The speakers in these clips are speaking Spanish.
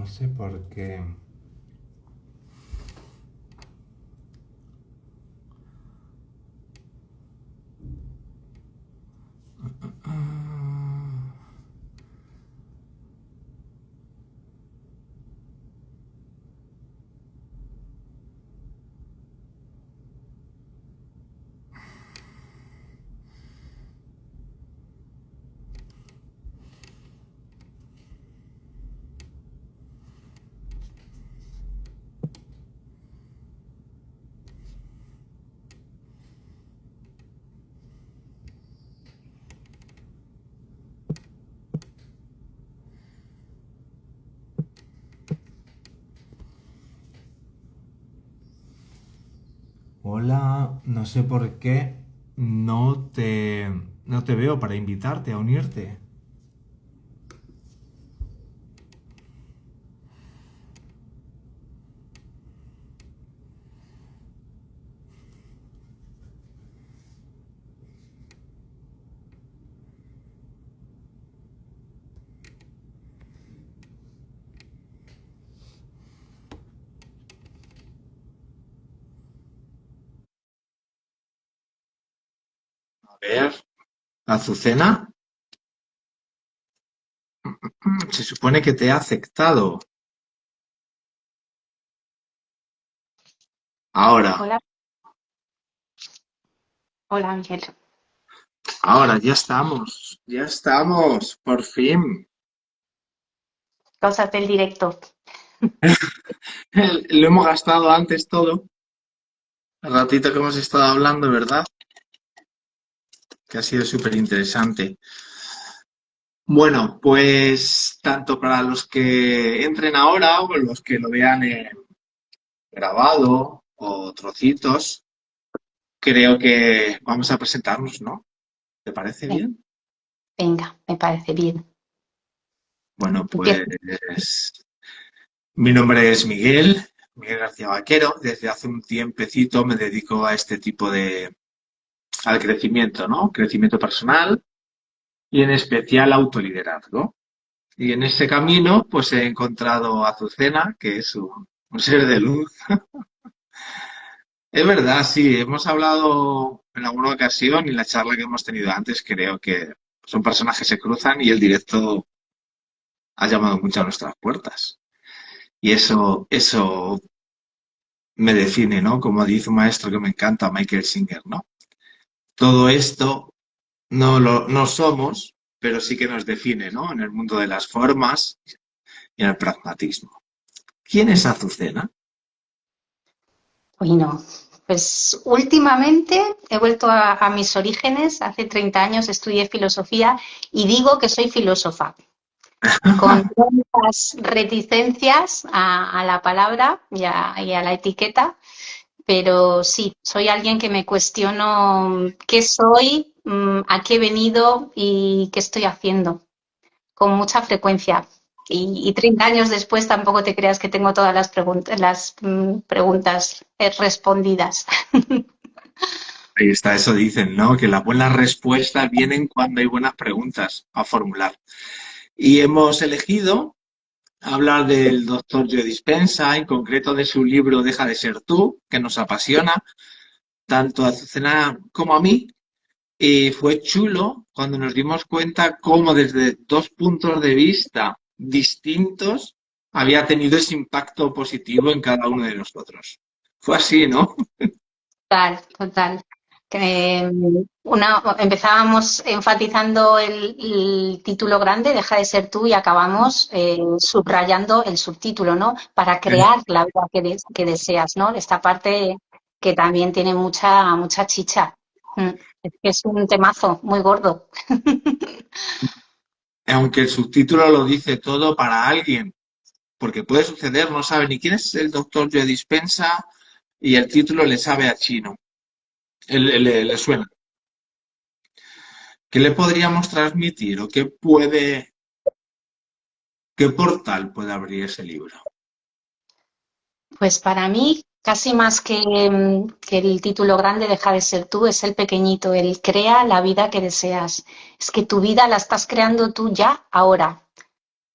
No sé por qué. Hola, no sé por qué no te veo para invitarte a unirte. A ver, Azucena, se supone que te ha aceptado. Ahora, Hola, hola Ángel. ahora, ya estamos, por fin. Cosas del directo. Lo hemos gastado antes todo, el ratito que hemos estado hablando, ¿verdad? Que ha sido súper interesante. Bueno, pues tanto para los que entren ahora o los que lo vean grabado o trocitos, creo que vamos a presentarnos, ¿no? ¿Te parece Ven- bien? Venga, me parece bien. Bueno, Empieza. pues mi nombre es Miguel, Miguel García Vaquero. Desde hace un tiempecito me dedico a este tipo al crecimiento, ¿no? Crecimiento personal y en especial autoliderazgo. Y en ese camino, pues he encontrado a Azucena, que es un ser de luz. Es verdad, sí, hemos hablado en alguna ocasión y en la charla que hemos tenido antes, creo que son personas que se cruzan y el directo ha llamado mucho a nuestras puertas. Y eso me define, ¿no? Como dice un maestro que me encanta, Michael Singer, ¿no? Todo esto no somos, pero sí que nos define, ¿no? En el mundo de las formas y en el pragmatismo. ¿Quién es Azucena? Bueno, pues últimamente he vuelto a mis orígenes. Hace 30 años estudié filosofía y digo que soy filósofa, con muchas reticencias a la palabra y a la etiqueta, pero sí, soy alguien que me cuestiono qué soy, a qué he venido y qué estoy haciendo, con mucha frecuencia. Y 30 años después tampoco te creas que tengo todas las preguntas respondidas. Ahí está, eso dicen, ¿no? Que las buenas respuestas vienen cuando hay buenas preguntas a formular. Y hemos elegido hablar del doctor Joe Dispenza, en concreto de su libro Deja de ser tú, que nos apasiona, tanto a Azucena como a mí. Y fue chulo cuando nos dimos cuenta cómo desde dos puntos de vista distintos había tenido ese impacto positivo en cada uno de nosotros. Fue así, ¿no? Total, total. Que, empezábamos enfatizando el título grande, deja de ser tú, y acabamos subrayando el subtítulo, ¿no? Para crear la vida que deseas, ¿no? Esta parte que también tiene mucha chicha. Mm, Es que es un temazo muy gordo. Aunque el subtítulo lo dice todo para alguien, porque puede suceder, no sabe ni quién es el doctor Joe Dispensa y el título le sabe a chino, le suena. ¿Qué le podríamos transmitir o qué portal puede abrir ese libro? Pues para mí, casi más que el título grande, deja de ser tú, es el pequeñito, el crea la vida que deseas. Es que tu vida la estás creando tú ya, ahora.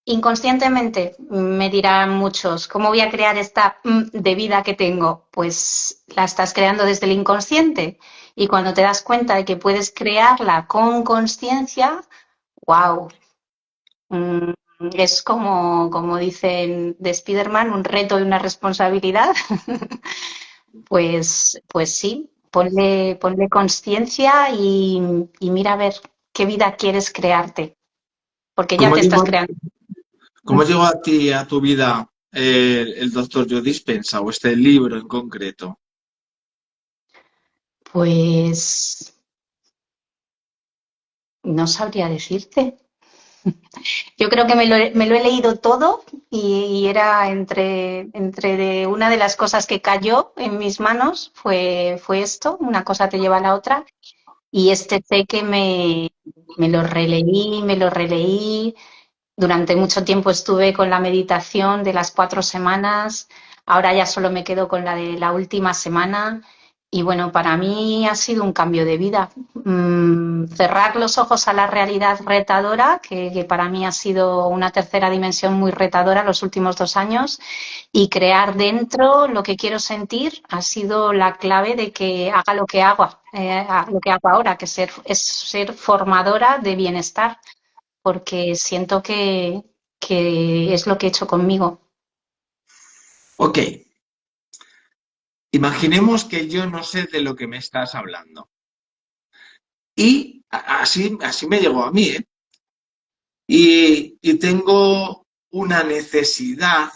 Inconscientemente me dirán muchos, ¿cómo voy a crear esta de vida que tengo? Pues la estás creando desde el inconsciente. Y cuando te das cuenta de que puedes crearla con conciencia, wow, es como dicen de Spiderman, un reto y una responsabilidad. Pues sí, ponle conciencia y mira a ver qué vida quieres crearte, porque ya ¿Cómo te estás llegó, creando. cómo llegó a ti, a tu vida, el doctor Joe Dispenza o este libro en concreto? Pues no sabría decirte. Yo creo que me lo he leído todo y era una de las cosas que cayó en mis manos fue esto, una cosa te lleva a la otra. Y este sé que me lo releí. Durante mucho tiempo estuve con la meditación de las 4 semanas, ahora ya solo me quedo con la de la última semana y bueno, para mí ha sido un cambio de vida. Cerrar los ojos a la realidad retadora, que para mí ha sido una tercera dimensión muy retadora los últimos 2 años, y crear dentro lo que quiero sentir ha sido la clave de que haga lo que hago ahora, que es ser formadora de bienestar porque siento que es lo que he hecho conmigo. Ok, imaginemos que yo no sé de lo que me estás hablando. Y así me llegó a mí, ¿eh? Y tengo una necesidad,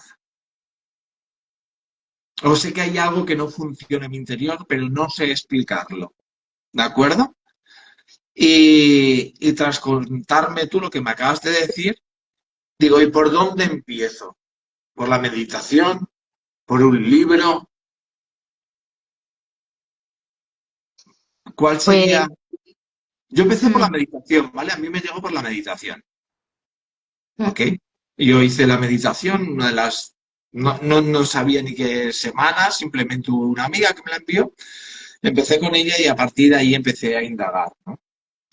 o sé que hay algo que no funciona en mi interior, pero no sé explicarlo, ¿de acuerdo? Y tras contarme tú lo que me acabas de decir, digo, ¿y por dónde empiezo? ¿Por la meditación? ¿Por un libro? ¿Cuál Pues, sería? Yo empecé por la mm, meditación, ¿vale? A mí me llegó por la meditación, mm, ¿ok? Yo hice la meditación, una de las... No sabía ni qué semanas, simplemente una amiga que me la envió. Empecé con ella y a partir de ahí empecé a indagar, ¿no?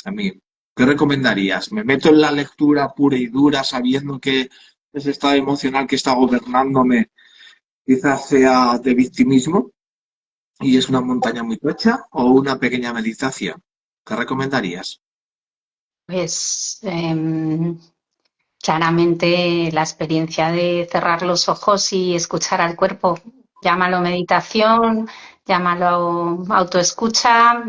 A mí, ¿qué recomendarías? ¿Me meto en la lectura pura y dura sabiendo que ese estado emocional que está gobernándome quizás sea de victimismo y es una montaña muy tocha o una pequeña meditación? ¿Qué recomendarías? pues claramente la experiencia de cerrar los ojos y escuchar al cuerpo. Llámalo meditación, llámalo autoescucha,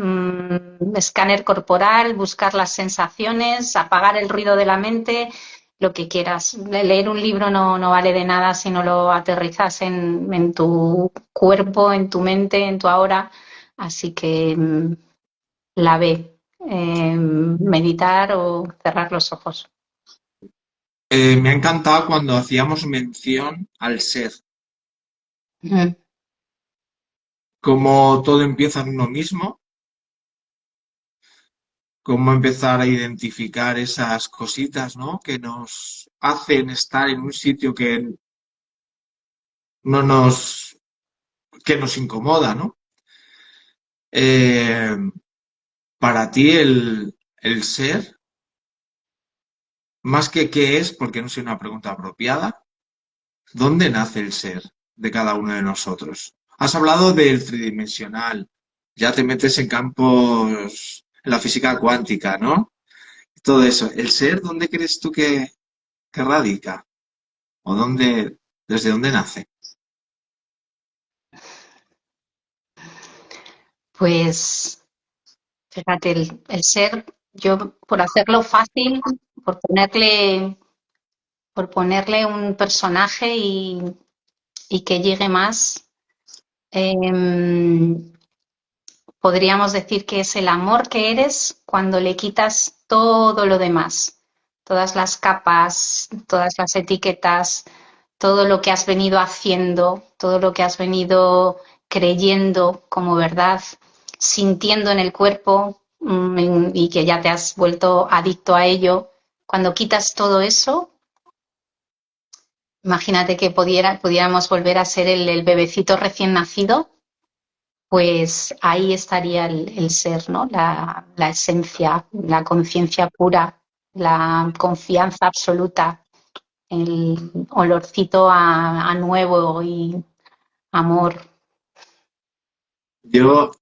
escáner corporal, buscar las sensaciones, apagar el ruido de la mente, lo que quieras. Leer un libro no vale de nada si no lo aterrizas en tu cuerpo, en tu mente, en tu ahora. Así que la ve, meditar o cerrar los ojos. Me ha encantado cuando hacíamos mención al ser, Mm. cómo todo empieza en uno mismo, cómo empezar a identificar esas cositas, ¿no? Que nos hacen estar en un sitio no nos, que nos incomoda, ¿no? Eh, para ti el ser, más que qué es, porque no es una pregunta apropiada, ¿dónde nace el ser de cada uno de nosotros? Has hablado del tridimensional, ya te metes en campos, en la física cuántica, ¿no? Todo eso. ¿El ser, dónde crees tú que radica? ¿O desde dónde nace? Pues fíjate, el ser, yo por hacerlo fácil, por ponerle, por ponerle un personaje y que llegue más, em, podríamos decir que es el amor que eres cuando le quitas todo lo demás, todas las capas, todas las etiquetas, todo lo que has venido haciendo, todo lo que has venido creyendo como verdad, sintiendo en el cuerpo y que ya te has vuelto adicto a ello. Cuando quitas todo eso, imagínate que pudiéramos volver a ser el bebecito recién nacido, pues ahí estaría el ser, ¿no? La esencia, la conciencia pura, la confianza absoluta. el olorcito a nuevo y amor. Yo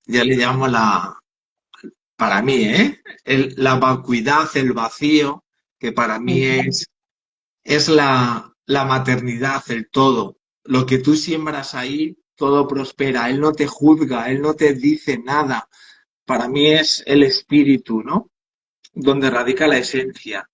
ya le llamo para mí, la vacuidad, el vacío, que para mí es la maternidad, el todo. Lo que tú siembras ahí, todo prospera. Él no te juzga, él no te dice nada. Para mí es el espíritu, ¿no? Donde radica la esencia.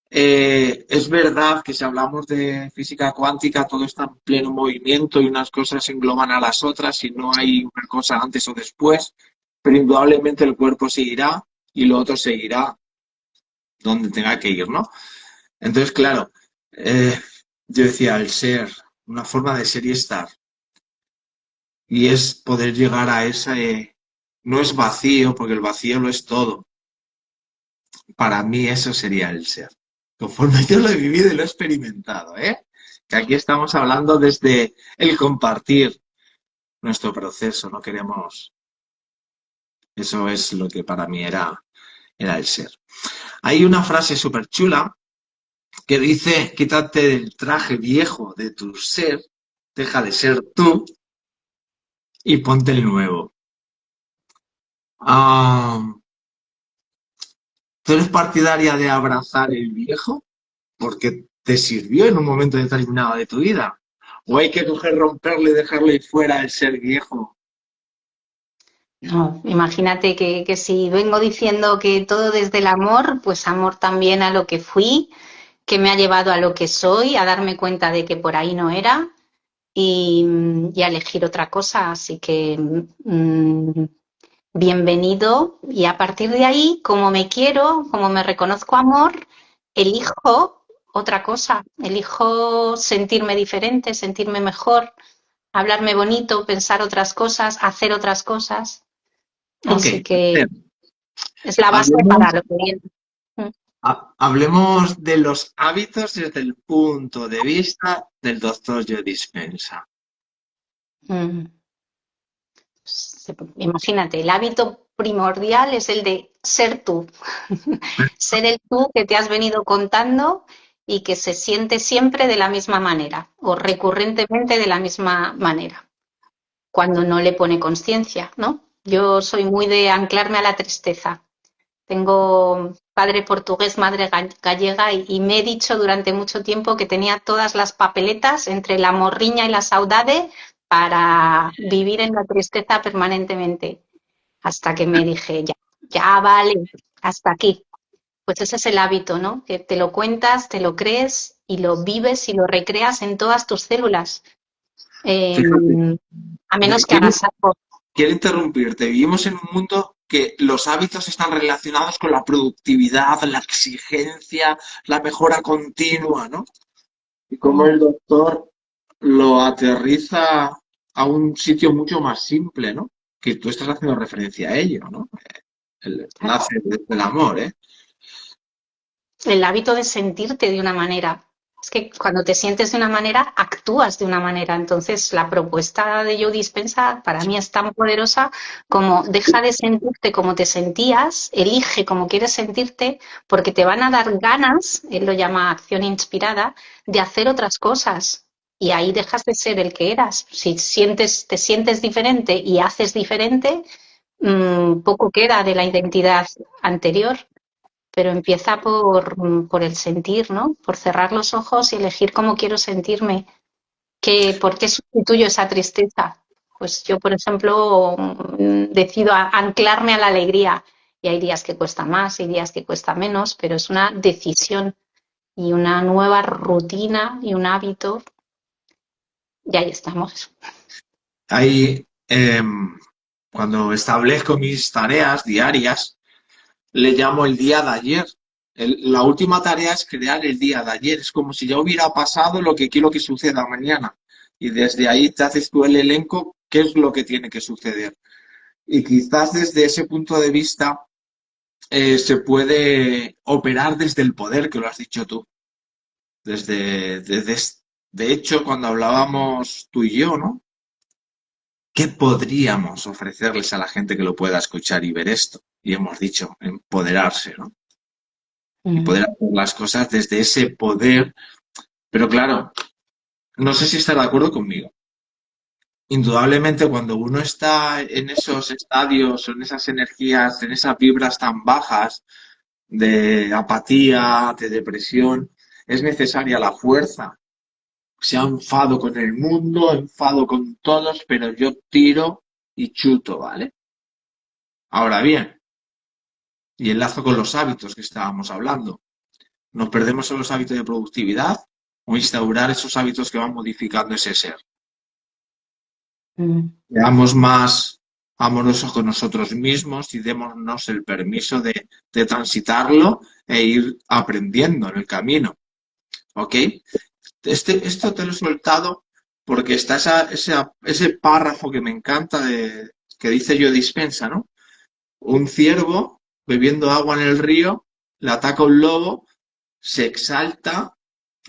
Es verdad que si hablamos de física cuántica, todo está en pleno movimiento y unas cosas engloban a las otras y no hay una cosa antes o después, pero indudablemente el cuerpo seguirá y lo otro seguirá donde tenga que ir, ¿no? Entonces, claro, eh, yo decía, el ser, una forma de ser y estar, y es poder llegar a ese, no es vacío, porque el vacío lo es todo. Para mí eso sería el ser. Conforme yo lo he vivido y lo he experimentado, ¿eh? Que aquí estamos hablando desde el compartir nuestro proceso, no queremos. Eso es lo que para mí era el ser. Hay una frase súper chula que dice, quítate del traje viejo de tu ser, deja de ser tú y ponte el nuevo. Ah, ¿tú eres partidaria de abrazar el viejo porque te sirvió en un momento determinado de tu vida? ¿O hay que coger, romperle y dejarle fuera el ser viejo? No, imagínate que si vengo diciendo que todo desde el amor, pues amor también a lo que fui, que me ha llevado a lo que soy, a darme cuenta de que por ahí no era y a elegir otra cosa. Así que bienvenido y a partir de ahí, como me quiero, como me reconozco amor, elijo otra cosa, elijo sentirme diferente, sentirme mejor, hablarme bonito, pensar otras cosas, hacer otras cosas. Ok, Así que es la base para hablemos, lo que viene. hablemos de los hábitos desde el punto de vista del doctor Joe Dispensa. Mm. Imagínate, el hábito primordial es el de ser tú, ser el tú que te has venido contando y que se siente siempre de la misma manera o recurrentemente de la misma manera, cuando no le pone conciencia, ¿no? Yo soy muy de anclarme a la tristeza. Tengo padre portugués, madre gallega y me he dicho durante mucho tiempo que tenía todas las papeletas entre la morriña y la saudade para vivir en la tristeza permanentemente, hasta que me dije, ya, ya vale, hasta aquí. Pues ese es el hábito, ¿no? Que te lo cuentas, te lo crees y lo vives y lo recreas en todas tus células. Eh, Fíjate, a menos que quiero, hagas algo. quiero interrumpirte. Vivimos en un mundo que los hábitos están relacionados con la productividad, la exigencia, la mejora continua, ¿no? Y cómo el doctor lo aterriza a un sitio mucho más simple, ¿no? Que tú estás haciendo referencia a ello, ¿no? Nace desde el amor, ¿eh? El hábito de sentirte de una manera. Es que cuando te sientes de una manera, actúas de una manera. Entonces, la propuesta de Joe Dispenza para mí es tan poderosa como deja de sentirte como te sentías, elige cómo quieres sentirte, porque te van a dar ganas, él lo llama acción inspirada, de hacer otras cosas. Y ahí dejas de ser el que eras. Si sientes, te sientes diferente y haces diferente, poco queda de la identidad anterior, pero empieza por el sentir, ¿no? Por cerrar los ojos y elegir cómo quiero sentirme. ¿Por qué sustituyo esa tristeza? Pues yo, por ejemplo, decido anclarme a la alegría y hay días que cuesta más, hay días que cuesta menos, pero es una decisión y una nueva rutina y un hábito y ahí estamos. Ahí, cuando establezco mis tareas diarias, le llamo el día de ayer. La última tarea es crear el día de ayer. Es como si ya hubiera pasado lo que quiero que suceda mañana. Y desde ahí te haces tú el elenco, qué es lo que tiene que suceder. Y quizás desde ese punto de vista se puede operar desde el poder, que lo has dicho tú. De hecho, cuando hablábamos tú y yo, ¿no? ¿Qué podríamos ofrecerles a la gente que lo pueda escuchar y ver esto? Y hemos dicho, empoderarse, ¿no? y poder hacer las cosas desde ese poder. Pero claro, no sé si estará de acuerdo conmigo. Indudablemente, cuando uno está en esos estadios, en esas energías, en esas vibras tan bajas de apatía, de depresión, es necesaria la fuerza. Sea enfado con el mundo, enfado con todos, pero yo tiro y chuto, ¿vale? Ahora bien, y enlazo con los hábitos que estábamos hablando. Nos perdemos en los hábitos de productividad o instaurar esos hábitos que van modificando ese ser. Mm. Seamos más amorosos con nosotros mismos y démonos el permiso de transitarlo e ir aprendiendo en el camino. ¿Ok? Esto te lo he soltado porque está ese párrafo que me encanta que dice Joe Dispensa, ¿no? Un ciervo bebiendo agua en el río, le ataca un lobo, se exalta,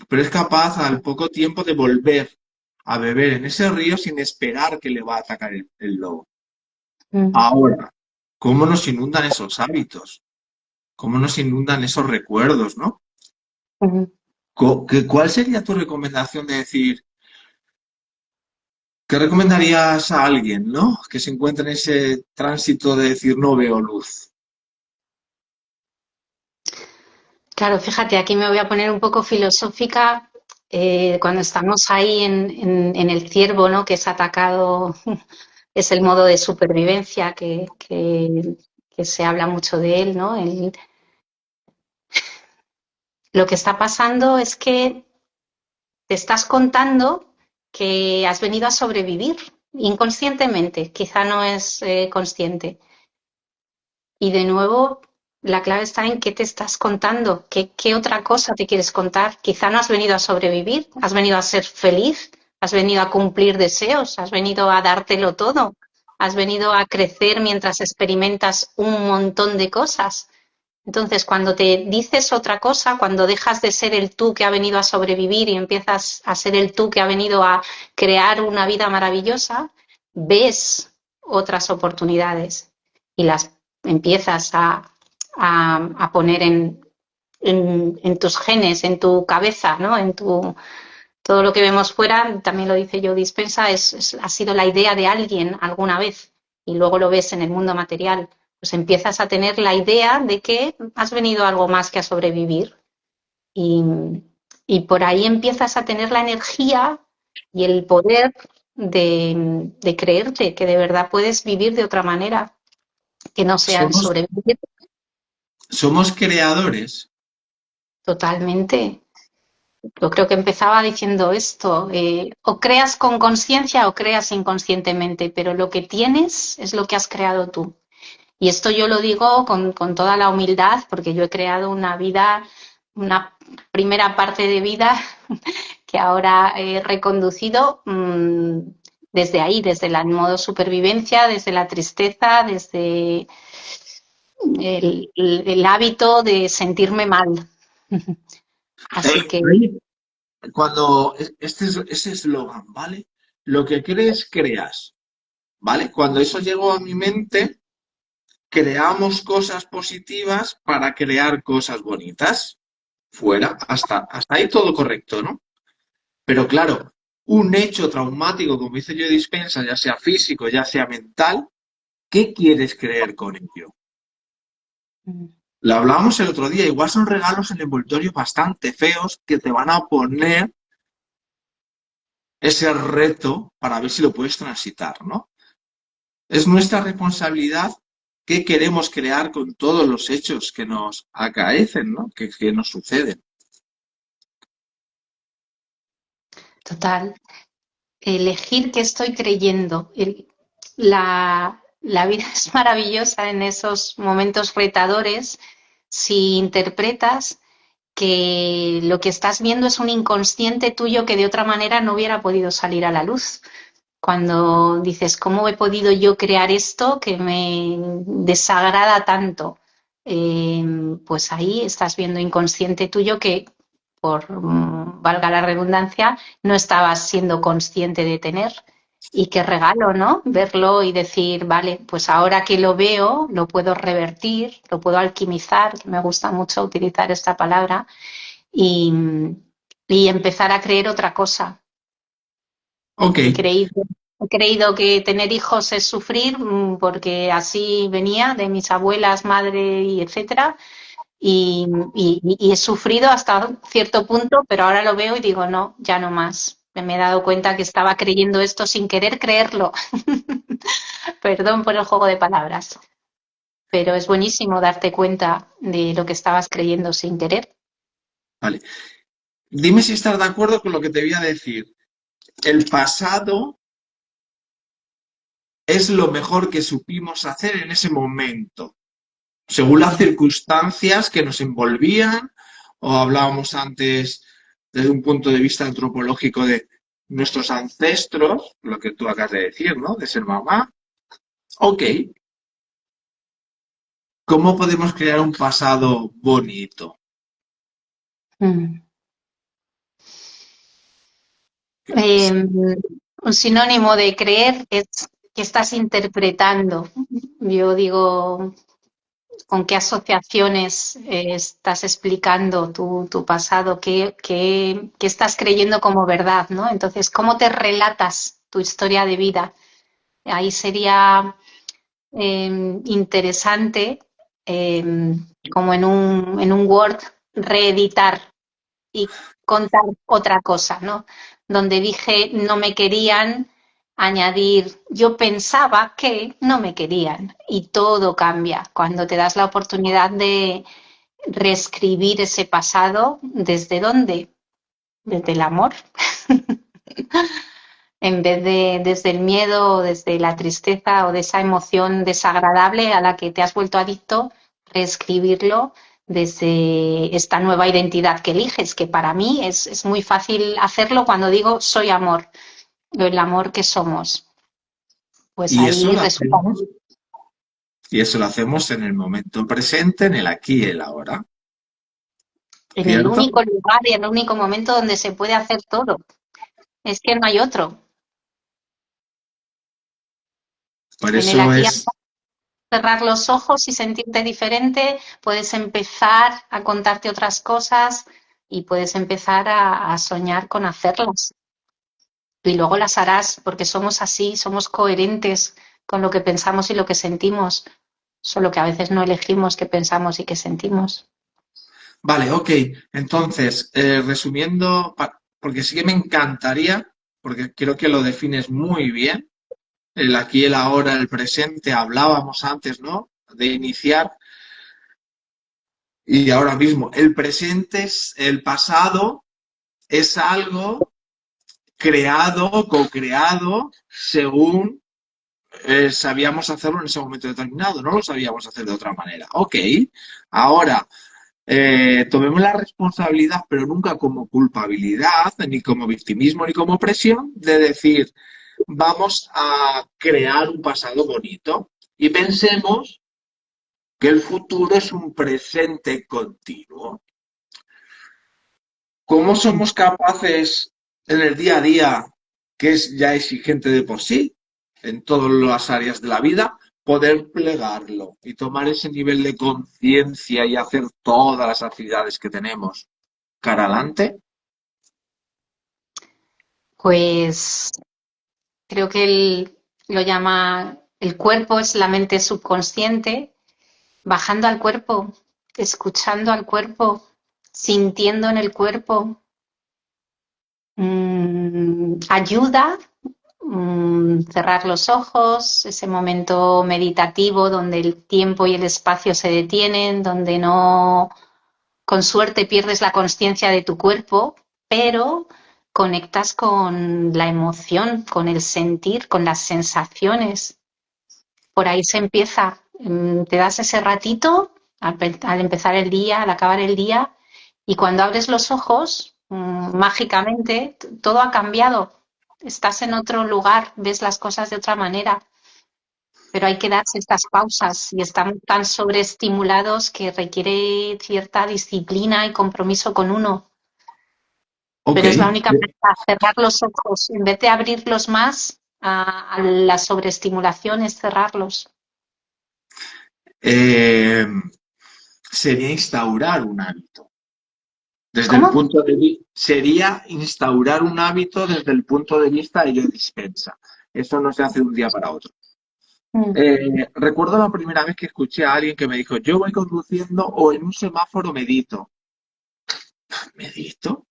pero es capaz al poco tiempo de volver a beber en ese río sin esperar que le va a atacar el lobo. Mm. Ahora, ¿cómo nos inundan esos hábitos? ¿Cómo nos inundan esos recuerdos, ¿no? Mm. ¿Cuál sería tu recomendación de decir, qué recomendarías a alguien, ¿no? Que se encuentre en ese tránsito de decir no veo luz? Claro, fíjate, aquí me voy a poner un poco filosófica. Cuando estamos ahí en el ciervo, ¿no? Que es atacado, es el modo de supervivencia que se habla mucho de él, ¿no? Lo que está pasando es que te estás contando que has venido a sobrevivir inconscientemente, quizá no es consciente. Y de nuevo, la clave está en qué te estás contando, qué otra cosa te quieres contar. Quizá no has venido a sobrevivir, has venido a ser feliz, has venido a cumplir deseos, has venido a dártelo todo, has venido a crecer mientras experimentas un montón de cosas. Entonces, cuando te dices otra cosa, cuando dejas de ser el tú que ha venido a sobrevivir y empiezas a ser el tú que ha venido a crear una vida maravillosa, ves otras oportunidades y las empiezas a poner en tus genes, en tu cabeza, ¿no? Todo lo que vemos fuera, también lo dice Joe Dispensa, ha sido la idea de alguien alguna vez y luego lo ves en el mundo material. Pues empiezas a tener la idea de que has venido a algo más que a sobrevivir y, y por ahí empiezas a tener la energía y el poder de creerte que de verdad puedes vivir de otra manera, que no sea el Somos, sobrevivir somos creadores. totalmente. Yo creo que empezaba diciendo esto, o creas con conciencia o creas inconscientemente, pero lo que tienes es lo que has creado tú. Y esto yo lo digo con toda la humildad, porque yo he creado una vida, una primera parte de vida que ahora he reconducido desde ahí, desde el modo supervivencia, desde la tristeza, desde el hábito de sentirme mal. Así que Ahí, cuando ese eslogan, ¿vale? Lo que crees, creas, ¿vale? Cuando eso llegó a mi mente, creamos cosas positivas para crear cosas bonitas. Fuera, hasta ahí todo correcto, ¿no? Pero claro, un hecho traumático, como dice yo Dispensa, ya sea físico, ya sea mental, ¿qué quieres creer con ello? Lo hablábamos el otro día, igual son regalos en envoltorios bastante feos que te van a poner ese reto para ver si lo puedes transitar, ¿no? Es nuestra responsabilidad qué queremos crear con todos los hechos que nos acaecen, ¿no? Que nos suceden. total, elegir qué estoy creyendo. La vida es maravillosa en esos momentos retadores si interpretas que lo que estás viendo es un inconsciente tuyo que de otra manera no hubiera podido salir a la luz. Cuando dices, ¿cómo he podido yo crear esto que me desagrada tanto? Pues ahí estás viendo inconsciente tuyo que, por valga la redundancia, no estabas siendo consciente de tener. Y qué regalo, ¿no? Verlo y decir, vale, pues ahora que lo veo, lo puedo revertir, lo puedo alquimizar, que me gusta mucho utilizar esta palabra, y, y empezar a creer otra cosa. Ok, He creído, he creído que tener hijos es sufrir, porque así venía de mis abuelas, madre y etcétera, y he sufrido hasta cierto punto, pero ahora lo veo y digo, no, ya no más. Me he dado cuenta que estaba creyendo esto sin querer creerlo. Perdón por el juego de palabras, pero es buenísimo darte cuenta de lo que estabas creyendo sin querer. vale. Dime si estás de acuerdo con lo que te voy a decir. El pasado es lo mejor que supimos hacer en ese momento, según las circunstancias que nos envolvían, o hablábamos antes desde un punto de vista antropológico de nuestros ancestros, lo que tú acabas de decir, ¿no? De ser mamá. Ok, ¿cómo podemos crear un pasado bonito? Mm. Eh, un sinónimo de creer es que estás interpretando. Yo digo, ¿con qué asociaciones estás explicando tu pasado? ¿Qué estás creyendo como verdad, ¿no? Entonces, ¿cómo te relatas tu historia de vida? Ahí sería interesante, eh, como en un Word, reeditar y contar otra cosa, ¿no? Donde dije no me querían, añadir yo pensaba que no me querían, y todo cambia cuando te das la oportunidad de reescribir ese pasado. ¿Desde dónde? Desde el amor. En vez de desde el miedo o desde la tristeza o de esa emoción desagradable a la que te has vuelto adicto, reescribirlo desde esta nueva identidad que eliges, que para mí es muy fácil hacerlo cuando digo soy amor, el amor que somos. Pues Y eso ahí lo resulta hacemos, y eso lo hacemos en el momento presente, en el aquí y el ahora, en el ¿cierto? único lugar y en el único momento donde se puede hacer todo. Es que no hay otro. Por En el eso aquí, es, cerrar los ojos y sentirte diferente, puedes empezar a contarte otras cosas y puedes empezar a soñar con hacerlas. Y luego las harás porque somos así, somos coherentes con lo que pensamos y lo que sentimos, solo que a veces no elegimos qué pensamos y qué sentimos. vale, ok. Entonces, resumiendo, porque sí que me encantaría, porque creo que lo defines muy bien, el aquí, el ahora, el presente, hablábamos antes, ¿no? De iniciar y ahora mismo. El presente es el pasado, es algo creado, co-creado, según sabíamos hacerlo en ese momento determinado, no lo sabíamos hacer de otra manera. Ok, ahora tomemos la responsabilidad, pero nunca como culpabilidad, ni como victimismo, ni como presión, de decir, vamos a crear un pasado bonito y pensemos que el futuro es un presente continuo. ¿Cómo somos capaces en el día a día, que es ya exigente de por sí, en todas las áreas de la vida, poder plegarlo y tomar ese nivel de conciencia y hacer todas las actividades que tenemos cara adelante? Pues creo que él lo llama el cuerpo es la mente subconsciente, bajando al cuerpo, escuchando al cuerpo, sintiendo en el cuerpo, ayuda, cerrar los ojos, ese momento meditativo donde el tiempo y el espacio se detienen, donde no, con suerte, pierdes la consciencia de tu cuerpo, pero conectas con la emoción, con el sentir, con las sensaciones. Por ahí se empieza. Te das ese ratito al empezar el día, al acabar el día, y cuando abres los ojos, mágicamente, todo ha cambiado. Estás en otro lugar, ves las cosas de otra manera, pero hay que darse estas pausas y estamos tan sobreestimulados que requiere cierta disciplina y compromiso con uno. Ok, Pero es la única manera, cerrar los ojos en vez de abrirlos más, a la sobreestimulación es cerrarlos. Eh, sería instaurar un hábito. Desde el ¿Cómo? punto de vista, sería instaurar un hábito desde el punto de vista de Joe Dispenza. Eso no se hace de un día para otro. Mm, Recuerdo la primera vez que escuché a alguien que me dijo, yo voy conduciendo o en un semáforo medito. ¿Medito?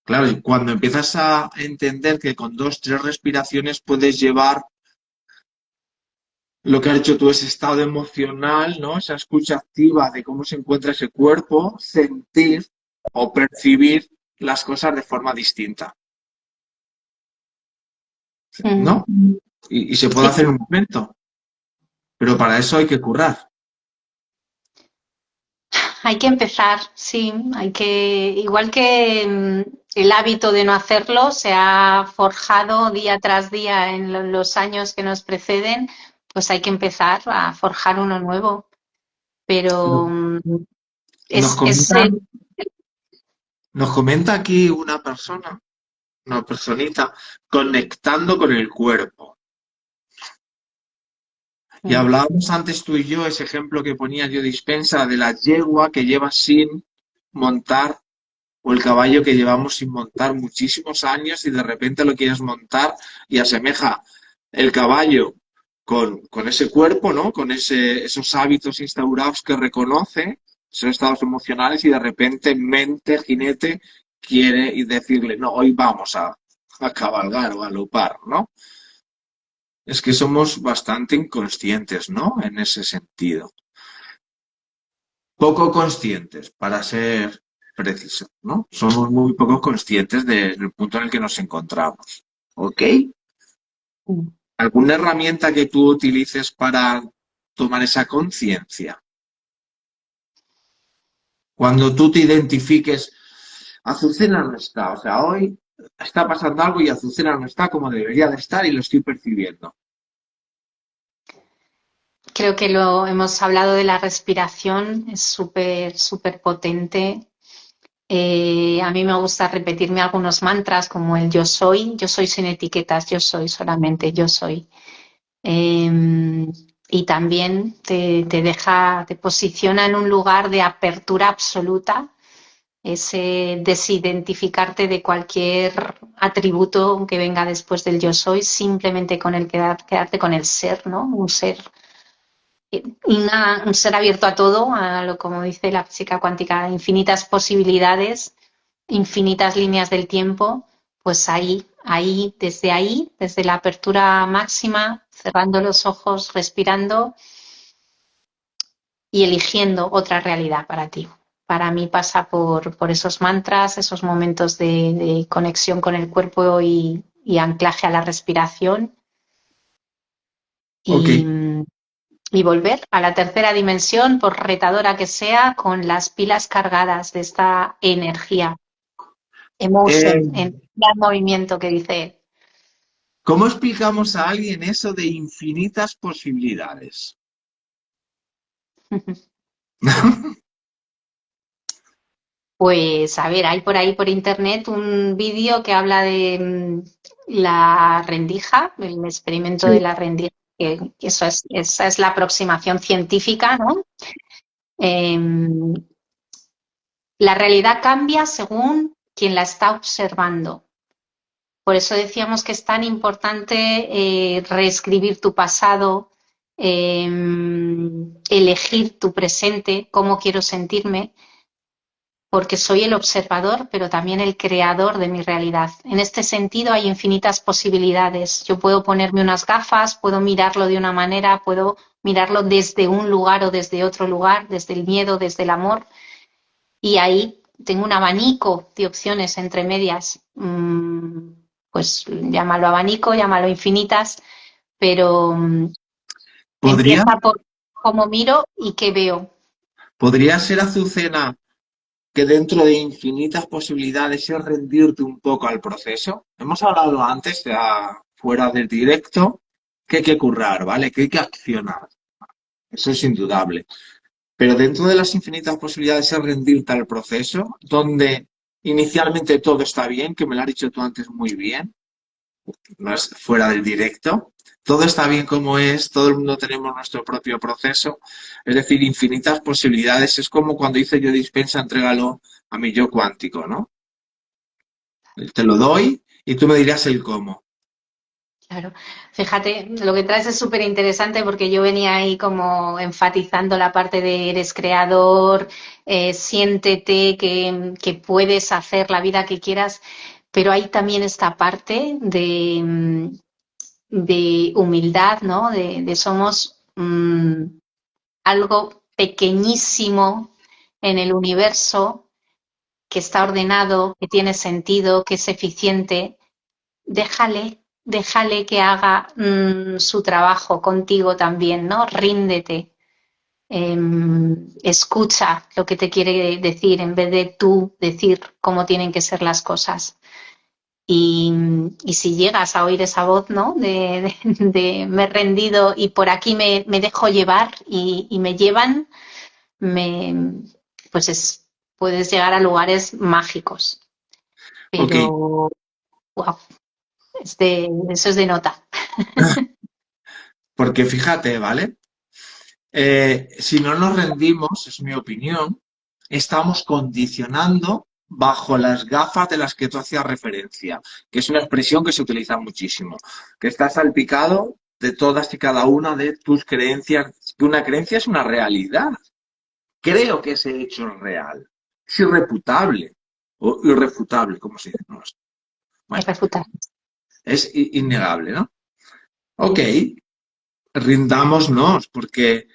Claro, y cuando empiezas a entender que con dos, tres respiraciones puedes llevar lo que has hecho tú, ese estado emocional, ¿no? Esa escucha activa de cómo se encuentra ese cuerpo, sentir o percibir las cosas de forma distinta, mm. ¿no? Y se puede Sí, hacer en un momento, pero para eso hay que currar. hay que empezar, sí, hay que, igual que el hábito de no hacerlo se ha forjado día tras día en los años que nos preceden, pues hay que empezar a forjar uno nuevo. Pero Nos es comentan, nos comenta aquí una personita, conectando con el cuerpo. Y mm, hablábamos antes tú y yo, ese ejemplo que ponía yo dispensa de la yegua que lleva sin montar o el caballo que llevamos sin montar muchísimos años y de repente lo quieres montar y asemeja el caballo con ese cuerpo, ¿no? Con esos hábitos instaurados que reconoce, esos estados emocionales y de repente mente, jinete, quiere y decirle, no, hoy vamos a cabalgar o a galopar, ¿no? Es que somos bastante inconscientes, ¿no? En ese sentido. Poco conscientes, para ser preciso, ¿no? Somos muy poco conscientes del punto en el que nos encontramos. ¿Ok? mm. ¿Alguna herramienta que tú utilices para tomar esa conciencia? Cuando tú te identifiques, Azucena no está, o sea, hoy está pasando algo y Azucena no está como debería de estar y lo estoy percibiendo. Creo que lo hemos hablado de la respiración, es súper, súper potente. A mí me gusta repetirme algunos mantras como el yo soy sin etiquetas, yo soy solamente, yo soy. Y también te deja, te posiciona en un lugar de apertura absoluta, ese desidentificarte de cualquier atributo que venga después del yo soy, simplemente con el quedarte con el ser, ¿no? Un ser, un ser abierto a todo, a lo como dice la física cuántica, infinitas posibilidades, infinitas líneas del tiempo, pues ahí, desde la apertura máxima, cerrando los ojos, respirando y eligiendo otra realidad para ti. Para mí pasa por esos mantras, esos momentos de conexión con el cuerpo y anclaje a la respiración Ok. y, y volver a la tercera dimensión, por retadora que sea, con las pilas cargadas de esta energía, Eh, emotion, energía en movimiento que dice él. ¿Cómo explicamos a alguien eso de infinitas posibilidades? Pues a ver, hay por ahí por internet un vídeo que habla de la rendija, el experimento de Sí. la rendija, que esa es la aproximación científica, ¿no? Em, la realidad cambia según quien la está observando. Por eso decíamos que es tan importante reescribir tu pasado, elegir tu presente, cómo quiero sentirme, porque soy el observador, pero también el creador de mi realidad. En este sentido hay infinitas posibilidades. Yo puedo ponerme unas gafas, puedo mirarlo de una manera, puedo mirarlo desde un lugar o desde otro lugar, desde el miedo, desde el amor, y ahí tengo un abanico de opciones entre medias. Pues llámalo abanico, llámalo infinitas, pero ¿Podría, empieza por cómo miro y qué veo. podría ser Azucena que dentro de infinitas posibilidades es rendirte un poco al proceso? Hemos hablado antes, ya fuera del directo, que hay que currar, ¿vale? Que hay que accionar. Eso es indudable. Pero dentro de las infinitas posibilidades es rendirte al proceso, donde inicialmente todo está bien, que me lo has dicho tú antes muy bien, no es fuera del directo. Todo está bien como es, todo el mundo tenemos nuestro propio proceso, es decir, infinitas posibilidades. Es como cuando dice yo dispensa, entrégalo a mi yo cuántico, ¿no? Te lo doy y tú me dirás el cómo. Claro, fíjate, lo que traes es súper interesante porque yo venía ahí como enfatizando la parte de eres creador, siéntete que puedes hacer la vida que quieras, pero hay también esta parte de humildad, ¿no? De somos algo pequeñísimo en el universo que está ordenado, que tiene sentido, que es eficiente. Déjale que haga su trabajo contigo también, ¿no? Ríndete, escucha lo que te quiere decir en vez de tú decir cómo tienen que ser las cosas. Y, y si llegas a oír esa voz, ¿no? De me he rendido y por aquí me dejo llevar y me llevan, me, pues puedes llegar a lugares mágicos. Ok, Pero, wow, eso es de nota. porque fíjate, ¿vale? Si no nos rendimos, es mi opinión, estamos condicionando bajo las gafas de las que tú hacías referencia, que es una expresión que se utiliza muchísimo, que está salpicado de todas y cada una de tus creencias, que una creencia es una realidad. Creo que ese hecho es real, es irreputable o irrefutable, como se dice. No sé. Es Bueno, refutar. es innegable, ¿no? Ok, rindámonos, porque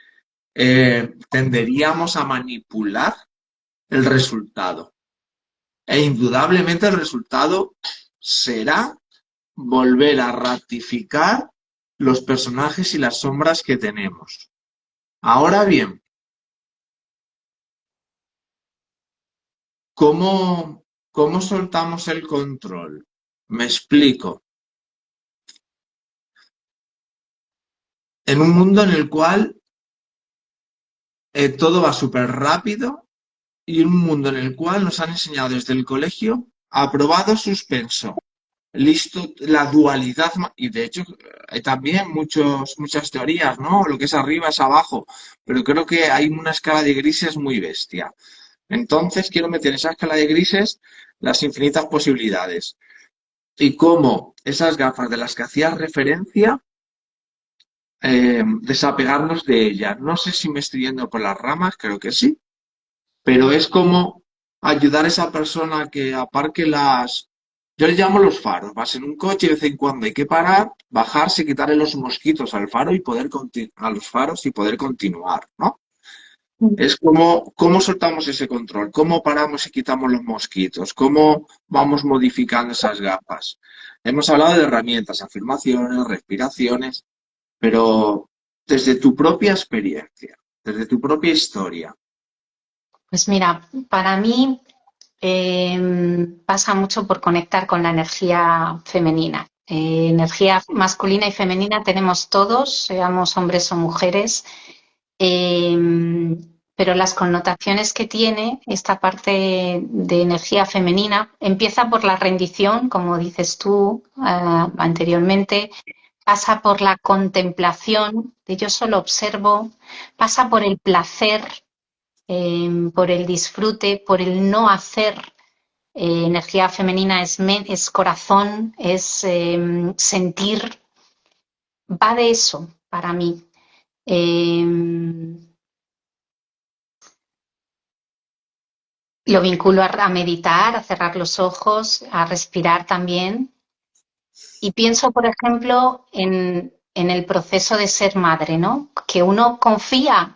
tenderíamos a manipular el resultado. E indudablemente el resultado será volver a ratificar los personajes y las sombras que tenemos. Ahora bien, ¿cómo soltamos el control? Me explico. En un mundo en el cual todo va súper rápido y un mundo en el cual nos han enseñado desde el colegio aprobado, suspenso. Listo, la dualidad, y de hecho hay también muchas teorías, ¿no? Lo que es arriba es abajo, pero creo que hay una escala de grises muy bestia. Entonces quiero meter en esa escala de grises las infinitas posibilidades y cómo esas gafas de las que hacías referencia, desapegarnos de ellas. No sé si me estoy yendo por las ramas, creo que sí, pero es como ayudar a esa persona a que aparque las... Yo le llamo los faros. Vas en un coche y de vez en cuando hay que parar, bajarse, quitarle los mosquitos al faro y poder a los faros y poder continuar, ¿no? Es como cómo soltamos ese control, cómo paramos y quitamos los mosquitos, cómo vamos modificando esas gafas. Hemos hablado de herramientas, afirmaciones, respiraciones, pero desde tu propia experiencia, desde tu propia historia. Pues mira, para mí pasa mucho por conectar con la energía femenina. Energía masculina y femenina tenemos todos, seamos hombres o mujeres, pero las connotaciones que tiene esta parte de energía femenina empieza por la rendición, como dices tú anteriormente, pasa por la contemplación, de yo solo observo, pasa por el placer, por el disfrute, por el no hacer. Energía femenina es corazón, es sentir, va de eso para mí. Eh, lo vinculo a meditar, a cerrar los ojos, a respirar también. Y pienso, por ejemplo, en el proceso de ser madre, ¿no? Que uno confía,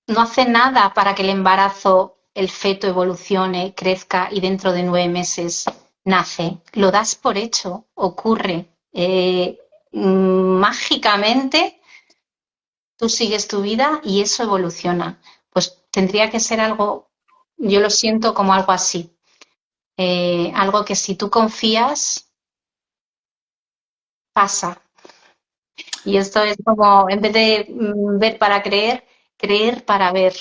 no hace nada para que el embarazo, el feto evolucione, crezca y dentro de 9 meses nace. Lo das por hecho, ocurre. Mágicamente tú sigues tu vida y eso evoluciona. Pues tendría que ser algo, yo lo siento como algo así. Algo que si tú confías, pasa. Y esto es como, en vez de ver para creer, creer para ver,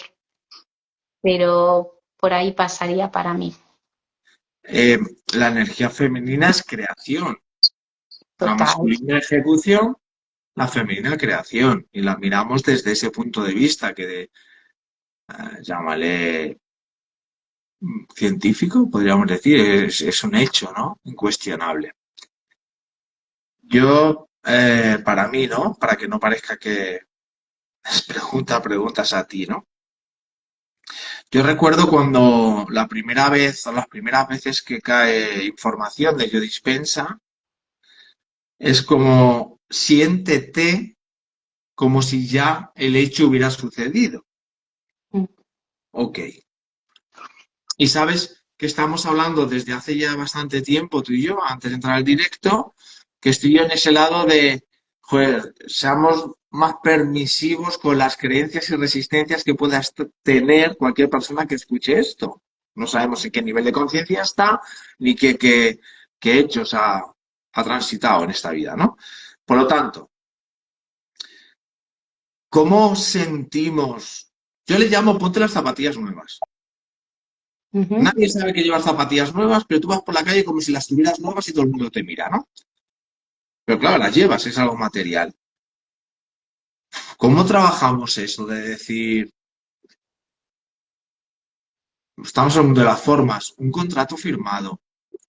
pero por ahí pasaría para mí. Eh, la energía femenina es creación. La total. masculina ejecución, la femenina creación. Y la miramos desde ese punto de vista llámale científico, podríamos decir, es un hecho, ¿no? Incuestionable. Yo, para mí, ¿no? Para que no parezca que es preguntas a ti, ¿no? Yo recuerdo cuando la primera vez o las primeras veces que cae información de Biodispensa, es como siéntete como si ya el hecho hubiera sucedido. Mm. Ok. Y sabes que estamos hablando desde hace ya bastante tiempo, tú y yo, antes de entrar al directo, que estoy yo en ese lado de, joder, seamos más permisivos con las creencias y resistencias que pueda tener cualquier persona que escuche esto. No sabemos en qué nivel de conciencia está, ni qué hechos ha transitado en esta vida, ¿no? Por lo tanto, ¿cómo sentimos? Yo le llamo ponte las zapatillas nuevas. Ujú. Nadie sabe que llevas zapatillas nuevas, pero tú vas por la calle como si las tuvieras nuevas y todo el mundo te mira, ¿no? Pero claro, las llevas, es algo material. ¿Cómo trabajamos eso de decir, estamos hablando de las formas, un contrato firmado,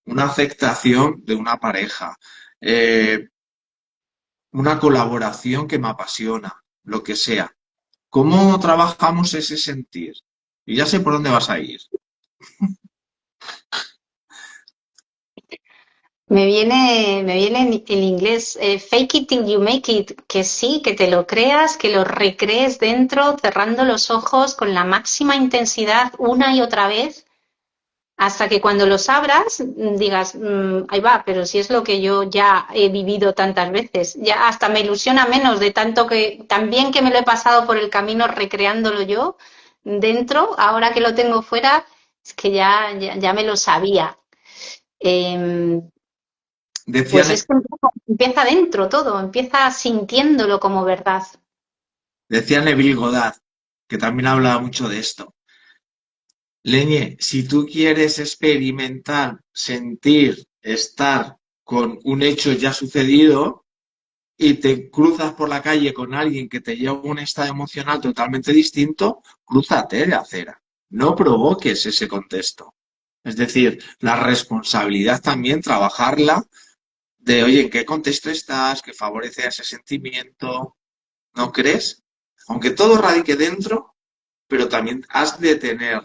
una aceptación de una pareja, eh, una colaboración que me apasiona, lo que sea? ¿Cómo trabajamos ese sentir? Y ya sé por dónde vas a ir. Me viene en inglés, fake it till you make it, que sí, que te lo creas, que lo recrees dentro, cerrando los ojos con la máxima intensidad una y otra vez, hasta que cuando los abras digas, ahí va, pero si es lo que yo ya he vivido tantas veces, ya hasta me ilusiona menos de tanto que, también que me lo he pasado por el camino recreándolo yo dentro, ahora que lo tengo fuera, es que ya me lo sabía. Eh, pues Decía, es que empieza dentro todo, empieza sintiéndolo como verdad. decía Neville Goddard, que también hablaba mucho de esto. Leñe, si tú quieres experimentar, sentir, estar con un hecho ya sucedido y te cruzas por la calle con alguien que te lleva a un estado emocional totalmente distinto, crúzate de acera. No provoques ese contexto. Es decir, la responsabilidad también, trabajarla de, oye, ¿en qué contexto estás? Que favorece ese sentimiento. ¿No crees? Aunque todo radique dentro, pero también has de tener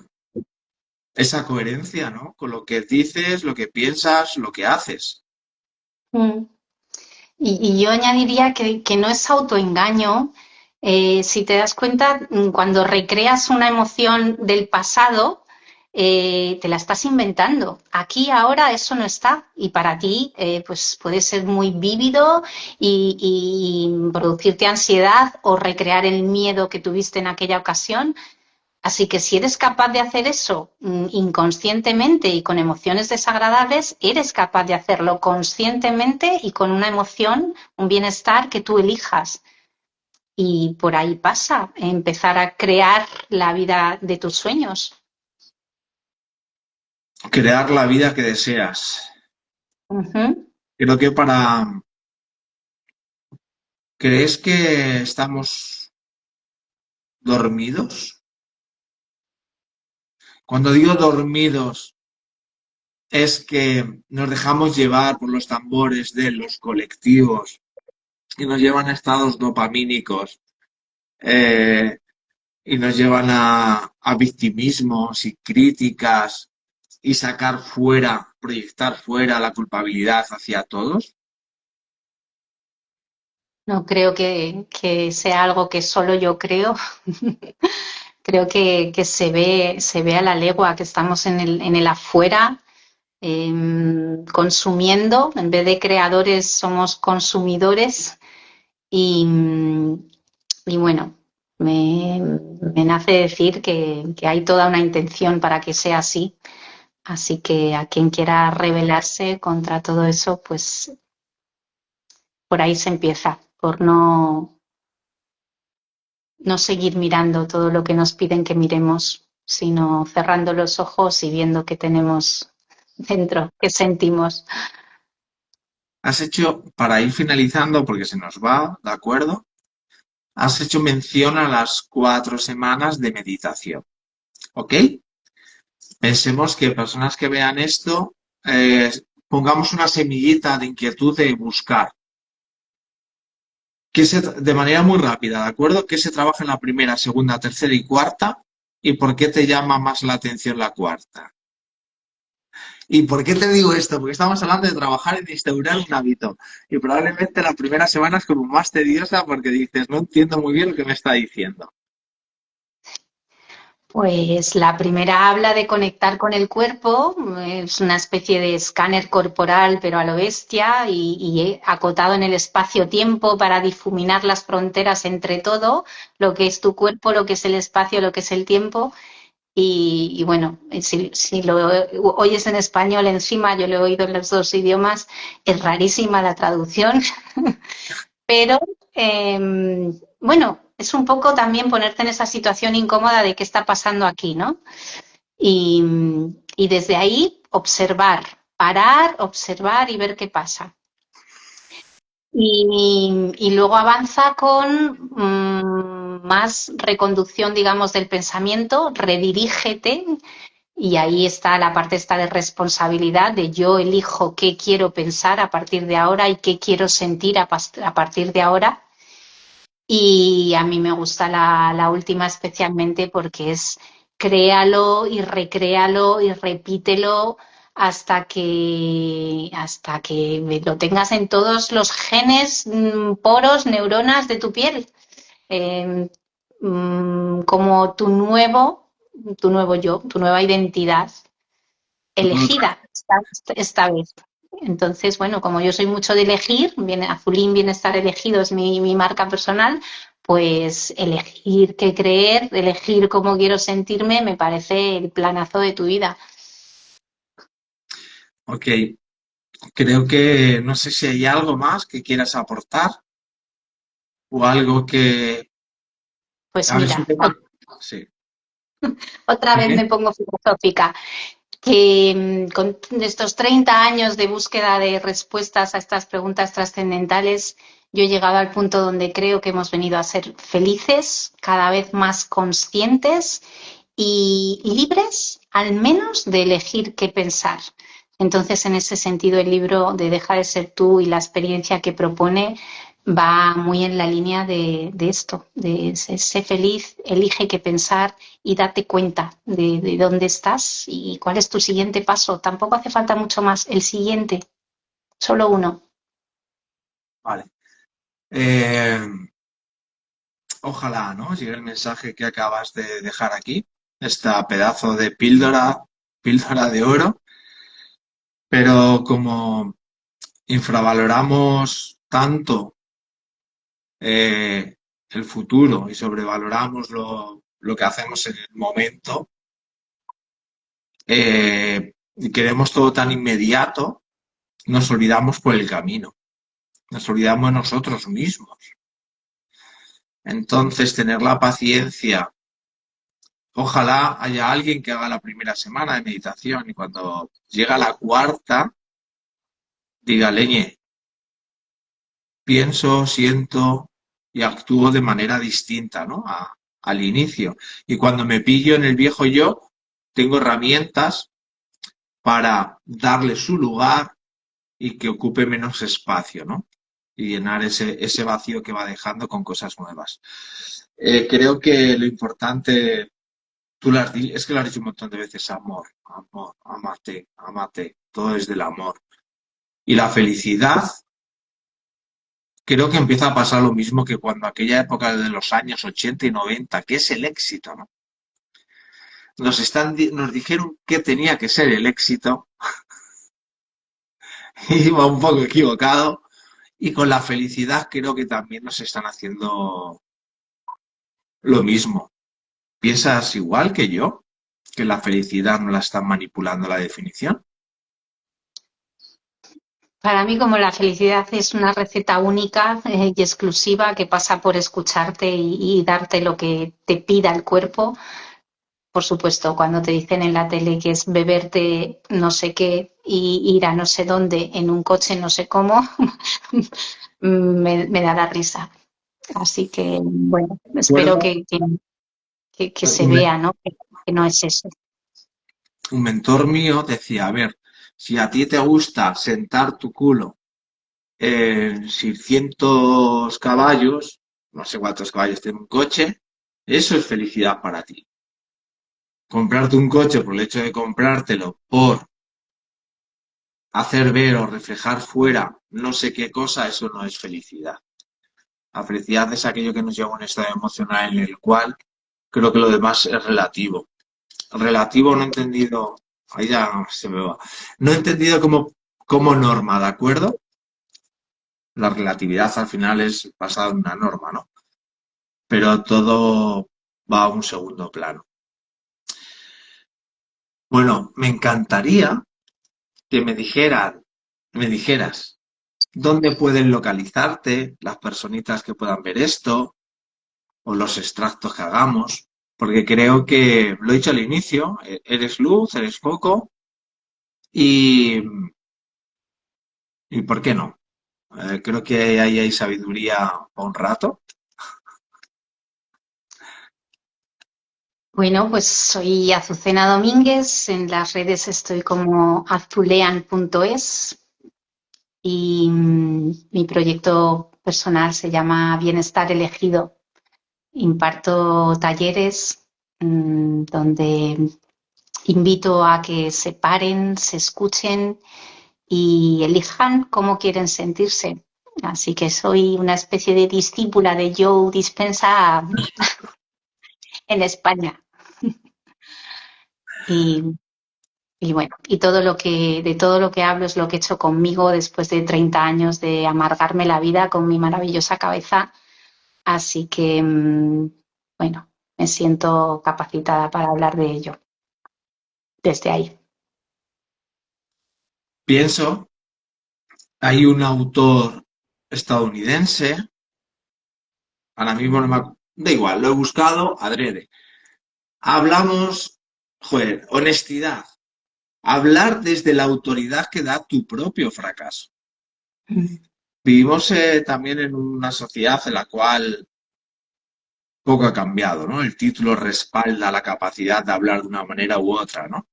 esa coherencia, ¿no? Con lo que dices, lo que piensas, lo que haces. Mm. Y yo añadiría que no es autoengaño. Si te das cuenta, cuando recreas una emoción del pasado, te la estás inventando. Aquí ahora eso no está y para ti pues puede ser muy vívido y producirte ansiedad o recrear el miedo que tuviste en aquella ocasión. Así que si eres capaz de hacer eso inconscientemente y con emociones desagradables, eres capaz de hacerlo conscientemente y con una emoción, un bienestar que tú elijas. Y por ahí pasa, empezar a crear la vida de tus sueños. Crear la vida que deseas. Ujú. Creo que ¿crees que estamos dormidos? Cuando digo dormidos, es que nos dejamos llevar por los tambores de los colectivos y nos llevan a estados dopamínicos eh, y nos llevan a victimismos y críticas y sacar fuera, proyectar fuera la culpabilidad hacia todos. No creo que sea algo que solo yo creo. Creo que se ve a la legua que estamos en el afuera, consumiendo, en vez de creadores somos consumidores y bueno, me nace decir que hay toda una intención para que sea así, así que a quien quiera rebelarse contra todo eso, pues por ahí se empieza, por no seguir mirando todo lo que nos piden que miremos, sino cerrando los ojos y viendo qué tenemos dentro, qué sentimos. has hecho, para ir finalizando, porque se nos va, ¿de acuerdo? Has hecho mención a las 4 semanas de meditación, ¿ok? Pensemos que personas que vean esto, pongamos una semillita de inquietud de buscar. De manera muy rápida, ¿de acuerdo? ¿Qué se trabaja en la primera, segunda, tercera y cuarta? ¿Y por qué te llama más la atención la cuarta? ¿Y por qué te digo esto? Porque estamos hablando de trabajar en instaurar un hábito. Y probablemente la primera semana es como más tediosa porque dices, no entiendo muy bien lo que me está diciendo. Pues la primera habla de conectar con el cuerpo, es una especie de escáner corporal, pero a lo bestia y acotado en el espacio-tiempo para difuminar las fronteras entre todo, lo que es tu cuerpo, lo que es el espacio, lo que es el tiempo. Y bueno, si lo oyes en español encima, yo lo he oído en los dos idiomas, es rarísima la traducción, pero bueno, es un poco también ponerte en esa situación incómoda de qué está pasando aquí, ¿no? Y, y desde ahí observar, parar, observar y ver qué pasa. Y luego avanza con más reconducción, digamos, del pensamiento, redirígete y ahí está la parte esta de responsabilidad, de yo elijo qué quiero pensar a partir de ahora y qué quiero sentir a partir de ahora. Y a mí me gusta la última especialmente porque es créalo y recréalo y repítelo hasta que lo tengas en todos los genes, poros, neuronas de tu piel. Eh, Como tu nuevo yo, tu nueva identidad elegida esta vez. Entonces, bueno, como yo soy mucho de elegir, viene Azulín, Bienestar Elegido es mi marca personal, pues elegir qué creer, elegir cómo quiero sentirme, me parece el planazo de tu vida. Ok, creo que no sé si hay algo más que quieras aportar o algo que... Pues A ver, es un mira, tema... Sí. otra vez me pongo filosófica. Que con estos 30 años de búsqueda de respuestas a estas preguntas trascendentales, yo he llegado al punto donde creo que hemos venido a ser felices, cada vez más conscientes y libres, al menos, de elegir qué pensar. Entonces, en ese sentido, el libro de Deja de ser tú y la experiencia que propone va muy en la línea de esto, de ser feliz, elige qué pensar y date cuenta de dónde estás y cuál es tu siguiente paso. Tampoco hace falta mucho más. El siguiente, solo uno. Vale. Ojalá, ¿no? Llegue el mensaje que acabas de dejar aquí, esta pedazo de píldora de oro, pero como infravaloramos tanto el futuro y sobrevaloramos lo que hacemos en el momento, y queremos todo tan inmediato, nos olvidamos por el camino, nos olvidamos de nosotros mismos. Entonces, tener la paciencia. Ojalá haya alguien que haga la primera semana de meditación y cuando llega la cuarta, diga, leñe, pienso, siento y actúo de manera distinta, ¿no? Al inicio. Y cuando me pillo en el viejo yo, tengo herramientas para darle su lugar y que ocupe menos espacio, ¿no? Y llenar ese vacío que va dejando con cosas nuevas. Creo que lo importante, es que lo has dicho un montón de veces, amor, amor, amate, amate, todo es del amor. Y la felicidad, creo que empieza a pasar lo mismo que cuando aquella época de los años 80 y 90, que es el éxito, ¿no? Nos dijeron que tenía que ser el éxito, y iba un poco equivocado, y con la felicidad creo que también nos están haciendo lo mismo. ¿Piensas igual que yo? ¿Que la felicidad no la están manipulando la definición? Para mí, como la felicidad es una receta única y exclusiva que pasa por escucharte y darte lo que te pida el cuerpo, por supuesto, cuando te dicen en la tele que es beberte no sé qué y ir a no sé dónde en un coche no sé cómo, me da la risa. Así que, bueno, espero Recuerdo que se un, vea, ¿no? Que no es eso. un mentor mío decía, a ver, si a ti te gusta sentar tu culo en 600 caballos, no sé cuántos caballos tiene un coche, eso es felicidad para ti. Comprarte un coche por el hecho de comprártelo, por hacer ver o reflejar fuera no sé qué cosa, eso no es felicidad. La felicidad es aquello que nos lleva a un estado emocional en el cual creo que lo demás es relativo. Relativo no entendido, ahí ya se me va, no entendido como norma, ¿de acuerdo? La relatividad al final es basada en una norma, ¿no? Pero todo va a un segundo plano. Bueno, me encantaría que me dijeras dónde pueden localizarte las personitas que puedan ver esto o los extractos que hagamos, porque creo que, lo he dicho al inicio, eres luz, eres foco y, y ¿por qué no? Creo que ahí hay sabiduría para un rato. Bueno, pues soy Azucena Domínguez, en las redes estoy como azulean.es y mi proyecto personal se llama Bienestar Elegido. Imparto talleres donde invito a que se paren, se escuchen y elijan cómo quieren sentirse. Así que soy una especie de discípula de Joe Dispensa en España. Y, y bueno, y de todo lo que hablo es lo que he hecho conmigo después de 30 años de amargarme la vida con mi maravillosa cabeza. Así que, bueno, me siento capacitada para hablar de ello desde ahí. Pienso, hay un autor estadounidense, ahora mismo no me da igual, lo he buscado adrede. Hablamos, joder, honestidad. Hablar desde la autoridad que da tu propio fracaso. Vivimos también en una sociedad en la cual poco ha cambiado, ¿no? El título respalda la capacidad de hablar de una manera u otra, ¿no?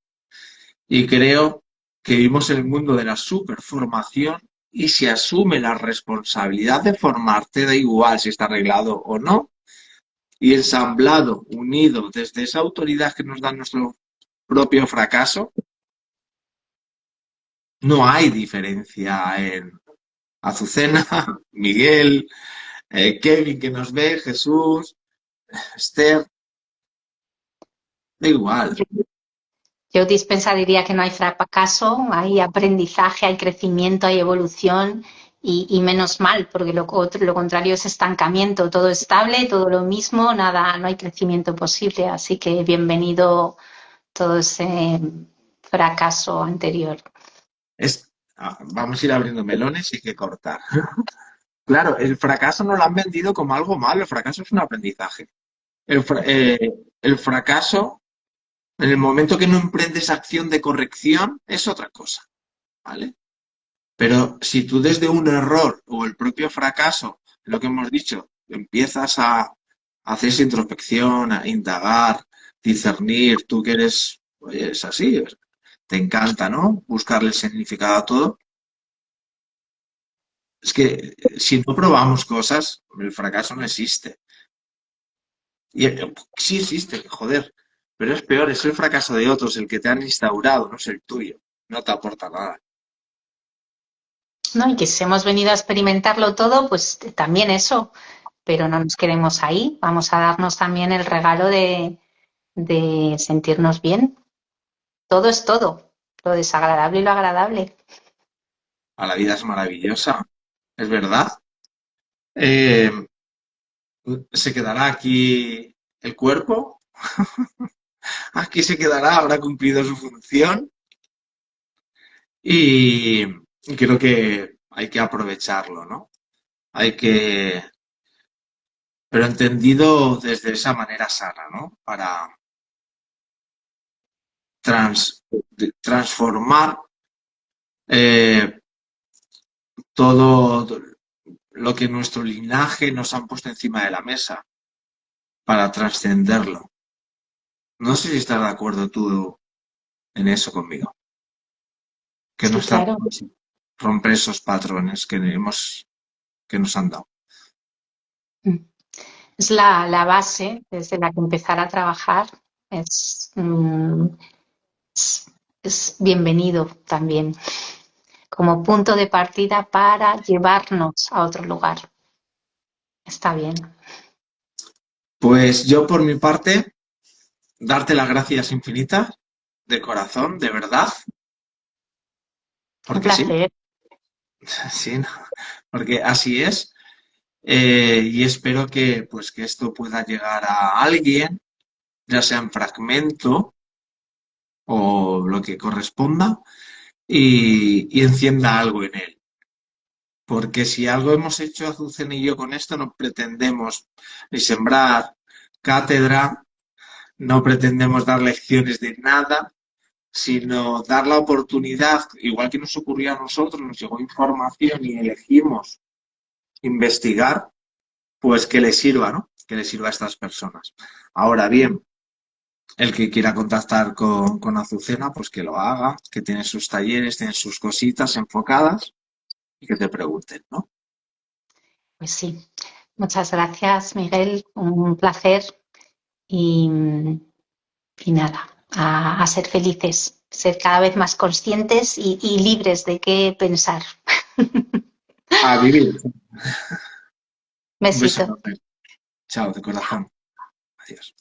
Y creo que vivimos en el mundo de la superformación y se asume la responsabilidad de formarte, da igual si está arreglado o no, y ensamblado, unido desde esa autoridad que nos da nuestro propio fracaso, no hay diferencia en Azucena, Miguel, Kevin que nos ve, Jesús, Esther, da igual. Yo dispensa diría que no hay fracaso, hay aprendizaje, hay crecimiento, hay evolución y menos mal, porque lo contrario es estancamiento, todo estable, todo lo mismo, nada, no hay crecimiento posible. Así que bienvenido todo ese fracaso anterior. Vamos a ir abriendo melones y hay que cortar. Claro, el fracaso no lo han vendido como algo malo, el fracaso es un aprendizaje. El fracaso, en el momento que no emprendes acción de corrección, es otra cosa, ¿vale? Pero si tú desde un error o el propio fracaso, lo que hemos dicho, empiezas a hacer esa introspección, a indagar, discernir, tú que eres, oye, es así, te encanta, ¿no? Buscarle el significado a todo. Es que si no probamos cosas, el fracaso no existe. Y sí existe, joder, pero es peor, es el fracaso de otros, el que te han instaurado, no es el tuyo. No te aporta nada. ¿No? Y que si hemos venido a experimentarlo todo, pues también eso, pero no nos quedemos ahí, vamos a darnos también el regalo de sentirnos bien. Todo es todo, lo desagradable y lo agradable. A la vida es maravillosa, es verdad. Eh, Se quedará aquí el cuerpo, aquí se quedará, habrá cumplido su función y creo que hay que aprovecharlo, ¿no? Hay que, pero entendido desde esa manera sana, ¿no? transformar todo lo que nuestro linaje nos han puesto encima de la mesa para trascenderlo. No sé si estás de acuerdo tú en eso conmigo. Que no Sí, está claro. romper esos patrones que nos han dado. Es la base desde la que empezar a trabajar. Es, es, es bienvenido también como punto de partida para llevarnos a otro lugar. Está bien. Pues yo por mi parte, darte las gracias infinitas, de corazón, de verdad, Un porque sí, placer. sí, ¿no? Porque así es. Y espero que, pues, que esto pueda llegar a alguien, ya sea en fragmento o lo que corresponda, y encienda algo en él. Porque si algo hemos hecho Azucena y yo con esto, no pretendemos ni sembrar cátedra, no pretendemos dar lecciones de nada, sino dar la oportunidad, igual que nos ocurrió a nosotros, nos llegó información y elegimos investigar, pues que le sirva, ¿no? Que le sirva a estas personas. Ahora bien, el que quiera contactar con Azucena, pues que lo haga, que tiene sus talleres, tiene sus cositas enfocadas y que te pregunten, ¿no? Pues sí. Muchas gracias, Miguel. Un placer y, y nada, a ser felices, ser cada vez más conscientes y libres de qué pensar. A vivir. Un beso Besito. enorme. Chao, de corazón. Adiós.